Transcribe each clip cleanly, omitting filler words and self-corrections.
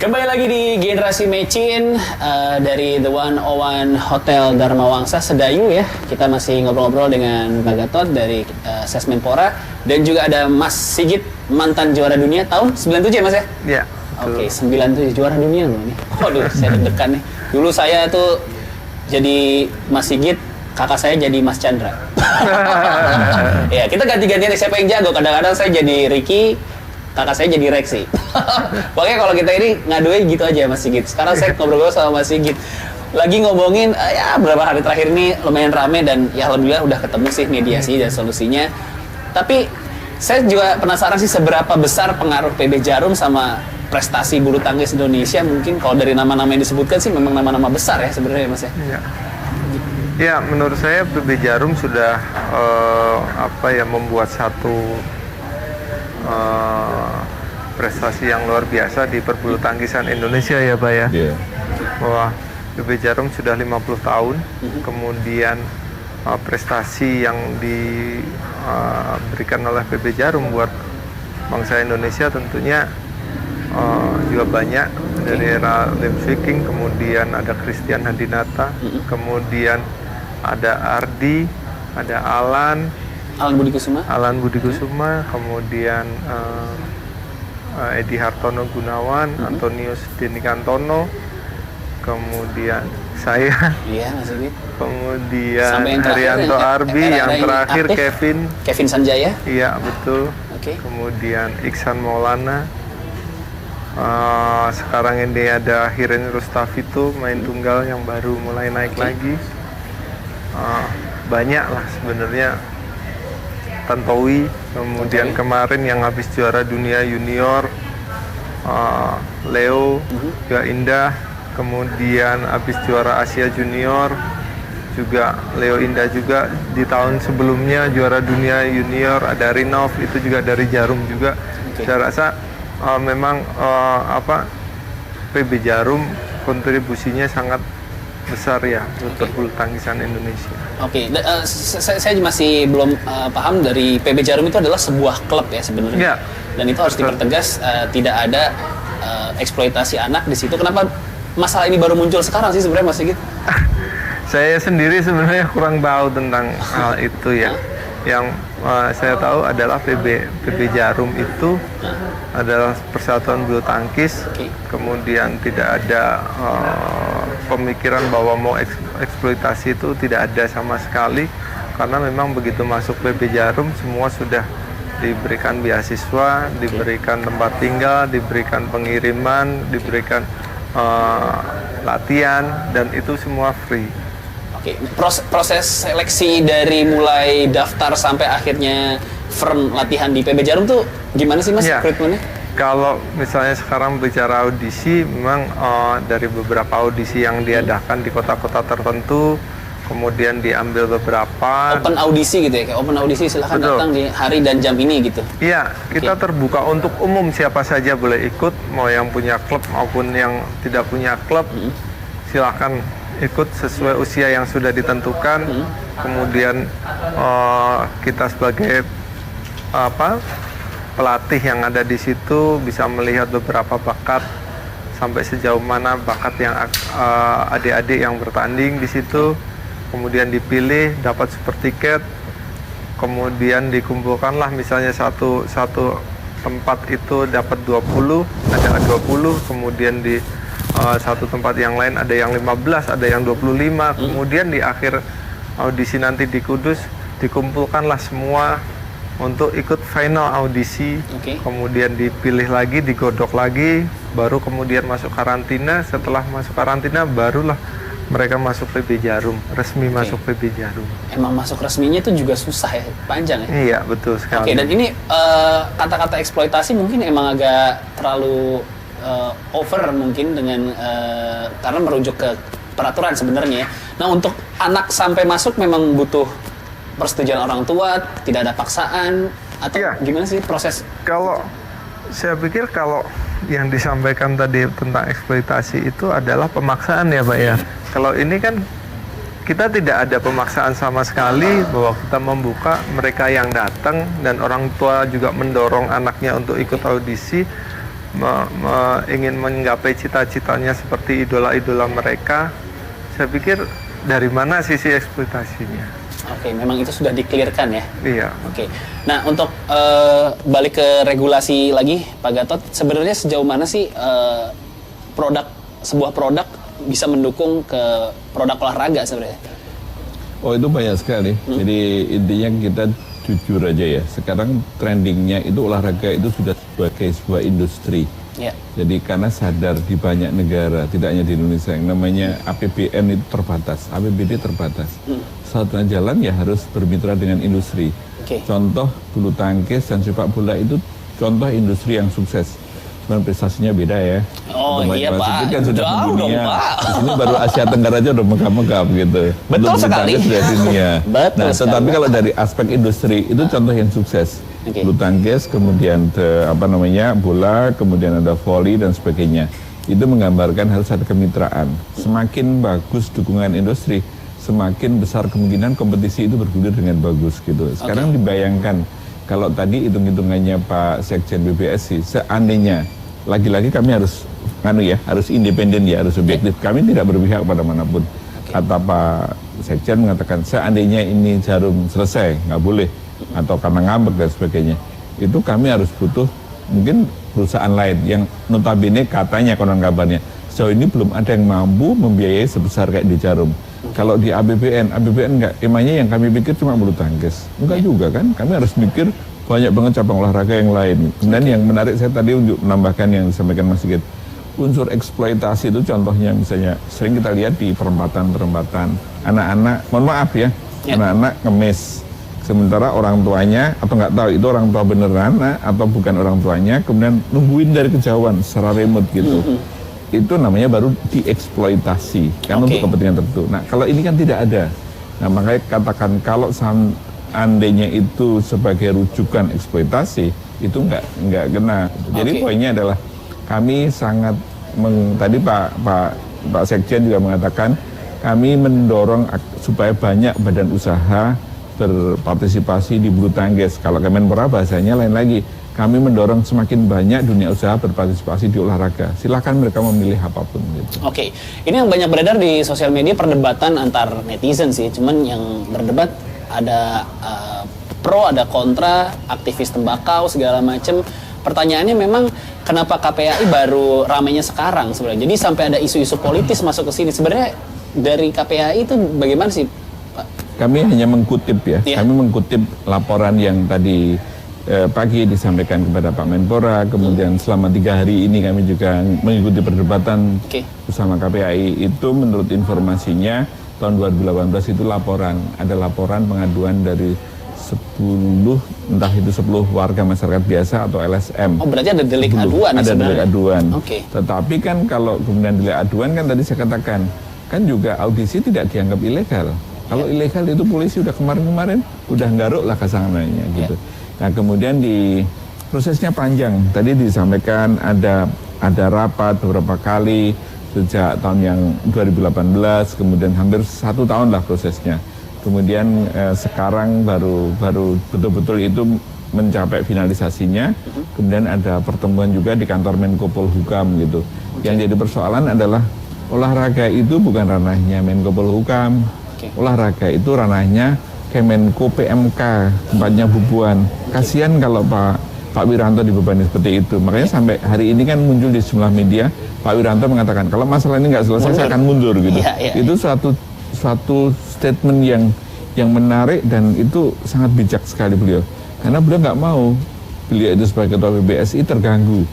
Kembali lagi di Generasi Mecin dari The 101 Hotel Dharma Wangsa Sedayu ya. Kita masih ngobrol-ngobrol dengan Pak Gatot dari Sesmenpora dan juga ada Mas Sigit, mantan juara dunia tahun 97 ya Mas ya? Iya. Oke, 97 juara dunia loh nih. Waduh, saya deg-degan nih. Dulu saya tuh jadi Mas Sigit, kakak saya jadi Mas Chandra. Ya, kita ganti-gantian siapa yang jago. Kadang-kadang saya jadi Ricky, kakak saya jadi Rexi. Pokoknya kalau kita ini ngaduin gitu aja Mas Sigit. Sekarang saya ngobrol-ngobrol sama Mas Sigit. Lagi ngomongin ya beberapa hari terakhir ini lumayan rame dan ya alhamdulillah udah ketemu sih mediasi dan solusinya. Tapi saya juga penasaran sih seberapa besar pengaruh PB Jarum sama prestasi bulu tangkis Indonesia. Mungkin kalau dari nama-nama yang disebutkan sih memang nama-nama besar ya sebenarnya Mas ya. Iya. Ya, menurut saya PB Jarum sudah membuat satu prestasi yang luar biasa di perbulu tangkisan Indonesia ya Pak ya. Yeah. Bahwa PB Jarum sudah 50 tahun, kemudian prestasi yang diberikan oleh PB Jarum buat bangsa Indonesia tentunya juga banyak. Dari era Lim Swee King, kemudian ada Christian Hadinata, kemudian ada Ardi, ada Alan Budi Kusuma, kemudian Edi Hartono Gunawan, Antonius Denikantono, kemudian saya, kemudian Haryanto Arbi, yang terakhir Kevin Sanjaya, iya betul, okay. Kemudian Iksan Maulana, sekarang ini ada Hiren Rustafito main tunggal yang baru mulai naik lagi, banyak lah sebenarnya. Tantowi, kemudian kemarin yang habis juara dunia junior, Leo, juga Indah, kemudian habis juara Asia junior, juga Leo Indah juga. Di tahun sebelumnya juara dunia junior ada Rinov, itu juga dari Jarum juga. Saya rasa memang PB Jarum kontribusinya sangat besar ya untuk bulu tangkisan Indonesia. Oke, saya masih belum paham dari PB Jarum itu adalah sebuah klub ya sebenarnya. Ya, dan itu harus dipertegas tidak ada eksploitasi anak di situ. Kenapa masalah ini baru muncul sekarang sih sebenarnya Mas Sigit? Saya sendiri sebenarnya kurang tahu tentang hal itu ya. Yang saya tahu adalah PB Jarum itu adalah persatuan bulu tangkis, kemudian tidak ada pemikiran bahwa mau eksploitasi itu tidak ada sama sekali, karena memang begitu masuk PB Jarum semua sudah diberikan beasiswa, diberikan tempat tinggal, diberikan pengiriman, diberikan latihan, dan itu semua free. Oke, proses seleksi dari mulai daftar sampai akhirnya firm latihan di PB Jarum tuh gimana sih Mas rekrutmennya? Kalau misalnya sekarang bicara audisi, memang dari beberapa audisi yang diadakan di kota-kota tertentu, kemudian diambil beberapa. Open audisi gitu ya, kayak open audisi silahkan datang di hari dan jam ini gitu. Iya, kita terbuka untuk umum, siapa saja boleh ikut, mau yang punya klub maupun yang tidak punya klub, silahkan ikut sesuai usia yang sudah ditentukan. Kemudian kita sebagai pelatih yang ada di situ bisa melihat beberapa bakat, sampai sejauh mana bakat yang adik-adik yang bertanding di situ, kemudian dipilih, dapat super tiket, kemudian dikumpulkanlah misalnya satu tempat itu dapat 20, ada 20, kemudian di satu tempat yang lain ada yang 15, ada yang 25, kemudian di akhir audisi nanti di Kudus dikumpulkanlah semua untuk ikut final audisi, kemudian dipilih lagi, digodok lagi, baru kemudian masuk karantina. Setelah masuk karantina barulah mereka masuk PB Jarum, resmi masuk PB Jarum. Emang masuk resminya itu juga susah ya, panjang ya? Iya, betul sekali. Dan ini kata-kata eksploitasi mungkin emang agak terlalu over mungkin dengan karena merujuk ke peraturan sebenarnya ya. Nah, untuk anak sampai masuk memang butuh persetujuan orang tua, tidak ada paksaan, atau gimana sih proses? Kalau saya pikir kalau yang disampaikan tadi tentang eksploitasi itu adalah pemaksaan ya Pak ya. Kalau ini kan kita tidak ada pemaksaan sama sekali, bahwa kita membuka mereka yang datang dan orang tua juga mendorong anaknya untuk ikut audisi. ingin menggapai cita-citanya seperti idola-idola mereka, saya pikir dari mana sisi eksploitasinya? Oke, memang itu sudah di-clearkan ya? Iya. Oke, nah untuk balik ke regulasi lagi, Pak Gatot, sebenarnya sejauh mana sih sebuah produk bisa mendukung ke produk olahraga sebenarnya? Oh, itu banyak sekali. Jadi intinya kita jujur aja ya. Sekarang trendingnya itu olahraga itu sudah sebagai sebuah industri. Ya. Jadi karena sadar di banyak negara, tidak hanya di Indonesia, yang namanya APBN itu terbatas, APBD terbatas. Satu-satunya jalan ya harus bermitra dengan industri. Oke. Contoh bulu tangkis dan sepak bola itu contoh industri yang sukses. Cuman prestasinya beda ya. Oh iya Pak, kan sudah jauh dong dunia. Pak. Di sini baru Asia Tenggara aja udah megah-megah gitu. Betul Belum sekali. Sudah dunia. Betul Nah, sekali. tetapi kalau dari aspek industri itu contoh yang sukses. Oke. Bulu tangkis, kemudian bola, kemudian ada voli dan sebagainya. Itu menggambarkan harus ada kemitraan. Semakin bagus dukungan industri, semakin besar kemungkinan kompetisi itu bergulir dengan bagus gitu. Sekarang dibayangkan kalau tadi hitung-hitungannya Pak Sekjen BBSI, seandainya lagi-lagi kami harus harus independen ya, harus objektif. Kami tidak berpihak pada manapun. Kata Pak Sekjen mengatakan seandainya ini Jarum selesai, nggak boleh, atau karena ngambek dan sebagainya, itu kami harus butuh mungkin perusahaan lain yang notabene katanya konon kabarnya sejauh ini belum ada yang mampu membiayai sebesar kayak di Jarum. Kalau di APBN enggak, emangnya yang kami pikir cuma bulu tangkis. Enggak juga kan, kami harus mikir banyak banget cabang olahraga yang lain. Kemudian yang menarik saya tadi untuk menambahkan yang disampaikan Mas Sigit, unsur eksploitasi itu contohnya misalnya sering kita lihat di perempatan-perempatan, anak-anak, mohon maaf ya, anak-anak ngemis. Sementara orang tuanya, atau nggak tahu itu orang tua beneran atau bukan orang tuanya, kemudian nungguin dari kejauhan secara remote gitu. Itu namanya baru dieksploitasi kan untuk kepentingan tertentu. Nah kalau ini kan tidak ada. Nah makanya katakan kalau seandainya itu sebagai rujukan eksploitasi itu nggak kena. Jadi poinnya adalah kami sangat tadi Pak Sekjen juga mengatakan kami mendorong supaya banyak badan usaha berpartisipasi di bulu tangkis. Kalau Kemenpora bahasanya lain lagi. Kami mendorong semakin banyak dunia usaha berpartisipasi di olahraga. Silakan mereka memilih apapun. Gitu. Oke, ini yang banyak beredar di sosial media perdebatan antar netizen sih. Cuman yang berdebat ada pro, ada kontra, aktivis tembakau segala macam. Pertanyaannya memang kenapa KPAI baru ramainya sekarang sebenarnya. Jadi sampai ada isu-isu politis masuk ke sini. Sebenarnya dari KPAI itu bagaimana sih, Pak? Kami hanya mengkutip ya. Kami mengkutip laporan yang tadi pagi disampaikan kepada Pak Menpora, kemudian selama 3 hari ini kami juga mengikuti perdebatan bersama KPAI. Itu menurut informasinya tahun 2018 itu ada laporan pengaduan dari 10 warga masyarakat biasa atau LSM. Oh berarti ada delik aduan ada delik aduan. Tetapi kan kalau kemudian delik aduan kan tadi saya katakan kan juga audisi tidak dianggap ilegal. Kalau ilegal itu polisi udah kemarin udah nggaruk lah kasangannya gitu. Nah kemudian prosesnya panjang. Tadi disampaikan ada rapat beberapa kali sejak tahun yang 2018, kemudian hampir 1 tahun lah prosesnya. Kemudian sekarang baru betul-betul itu mencapai finalisasinya. Kemudian ada pertemuan juga di kantor Menko Polhukam gitu. Yang jadi persoalan adalah olahraga itu bukan ranahnya Menko Polhukam. Olahraga itu ranahnya Kemenko PMK, tempatnya Bubuan. Kasihan kalau Pak Wiranto dibebani seperti itu. Makanya sampai hari ini kan muncul di sejumlah media, Pak Wiranto mengatakan kalau masalah ini nggak selesai saya akan mundur gitu. Itu suatu statement yang menarik dan itu sangat bijak sekali beliau. Karena beliau nggak mau beliau itu sebagai ketua PBSI terganggu.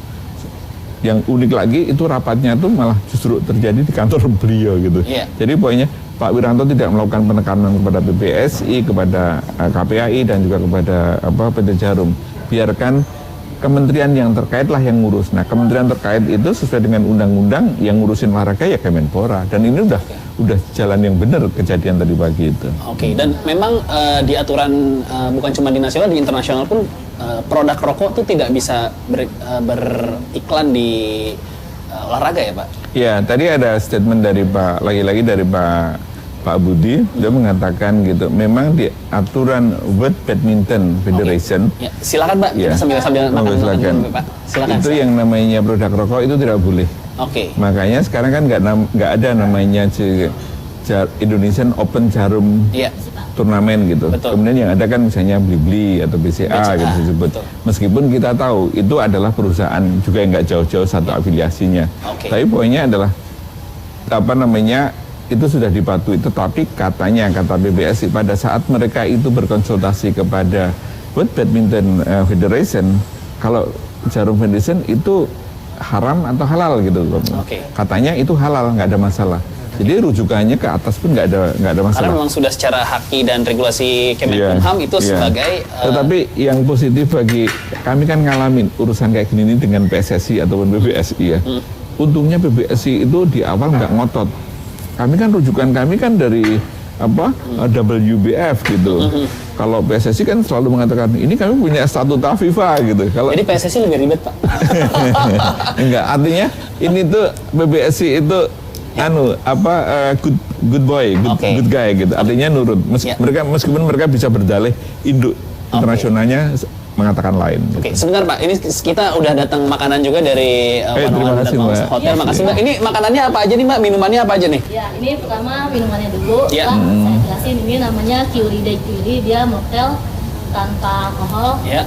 Yang unik lagi itu rapatnya tuh malah justru terjadi di kantor beliau gitu. Jadi poinnya Pak Wiranto tidak melakukan penekanan kepada PBSI, kepada KPAI dan juga kepada PT Jarum. Biarkan kementerian yang terkait lah yang ngurus. Nah, kementerian terkait itu sesuai dengan undang-undang yang ngurusin olahraga ya Kemenpora. Dan ini udah jalan yang benar kejadian tadi pagi itu. Dan memang di aturan bukan cuma di nasional, di internasional pun produk rokok itu tidak bisa beriklan di olahraga ya Pak? Ya, tadi ada statement dari lagi-lagi dari Pak Pak Budi, dia mengatakan gitu, memang di aturan World Badminton Federation, Ya, silakan Pak, Ya. kita sambil makan, Monggo, silakan. dulu, Pak. Silakan. itu yang namanya produk rokok itu tidak boleh. Oke. Makanya sekarang kan nggak ada namanya Indonesian Open Jarum Iya. turnamen gitu. Betul. Kemudian yang ada kan misalnya Blibli atau BCA, BCA, gitu disebut. betul. Meskipun kita tahu itu adalah perusahaan juga yang nggak jauh-jauh satu afiliasinya. Oke. Tapi poinnya adalah apa namanya itu sudah dipatuhi. Tetapi katanya kata PBSI pada saat mereka itu berkonsultasi kepada World Badminton Federation, kalau jarum Federation itu haram atau halal gitu loh. Oke. Katanya itu halal, nggak ada masalah. Jadi rujukannya ke atas pun nggak ada Karena masalah. memang sudah secara haki dan regulasi Kemenkumham itu iya. sebagai Tetapi yang positif bagi kami kan ngalamin urusan kayak gini dengan PSSI ataupun PBSI ya. Untungnya PBSI itu di awal nggak ngotot. Kami kan rujukan kami kan dari apa WBF gitu. Kalau PSSI kan selalu mengatakan ini kami punya statuta FIFA gitu. Kalau jadi PSSI lebih ribet Pak. enggak, artinya ini tuh PBSI itu good boy, Oke. good guy gitu. Artinya nurut. Ya. Meskipun mereka bisa berdalih induk internasionalnya mengatakan lain. Oke, Gitu. sebentar Pak. Ini kita udah datang makanan juga dari terima kasih, Mbak. Hotel. Makasih Mbak. Ini makanannya apa aja nih Mbak? Minumannya apa aja nih? Ya, ini pertama minumannya dulu. Ya. Pak. Saya jelasin ini namanya Curie Day Curie, dia mocktail tanpa alkohol. Ya.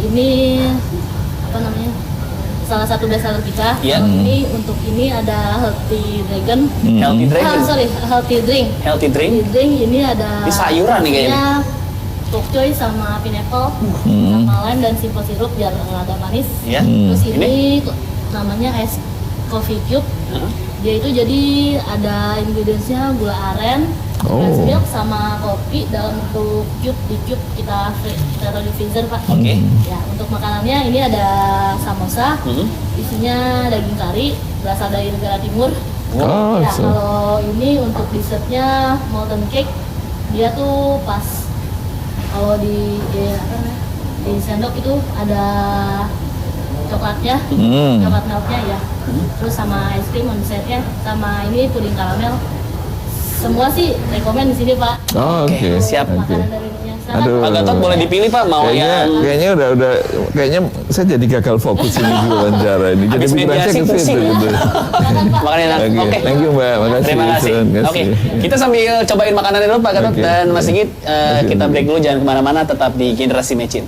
Ini apa namanya? Salah satu bestseller kita. Ya. Kalau ini untuk ini ada Healthy Dragon. Healthy Dragon. Healthy Drink. Healthy drink. Healthy Drink ini ada Ini sayuran nih kayaknya. Pokcoy sama pineapple, sama lime dan simple syrup biar agak manis. Ya. Terus Ini? ini namanya es coffee cube. Dia itu jadi ada ingredientsnya gula aren, rice milk sama kopi dalam bentuk cube. Di cube kita taruh di freezer Pak. Oke. Ya, untuk makanannya ini ada samosa, isinya daging kari, berasal dari negara timur. Oh, Ya, kalau ini untuk dessertnya molten cake, dia tuh pas kalau di sendok itu ada coklatnya, coklat meltnya ya. Terus sama es krim on setnya, sama ini puding karamel. Semua sih rekomen di sini Pak. Oh, oke. Siap. Makanan dari dunia. Silakan. Aduh. Pak Gatot boleh dipilih Pak mau yang Kayaknya udah kayaknya saya jadi gagal fokus ini di wawancara ini. Jadi Habis pikiran saya mediasi ke situ pusing. gitu. makan enak. Oke, Oke. thank you Mbak, makasih. Terima kasih. Terima Oke, kasih. kita sambil cobain makanan dulu Pak Gatot Oke. dan Mas Sigit. Oke. Kita break dulu, jangan kemana-mana, tetap di Generasi Mecin.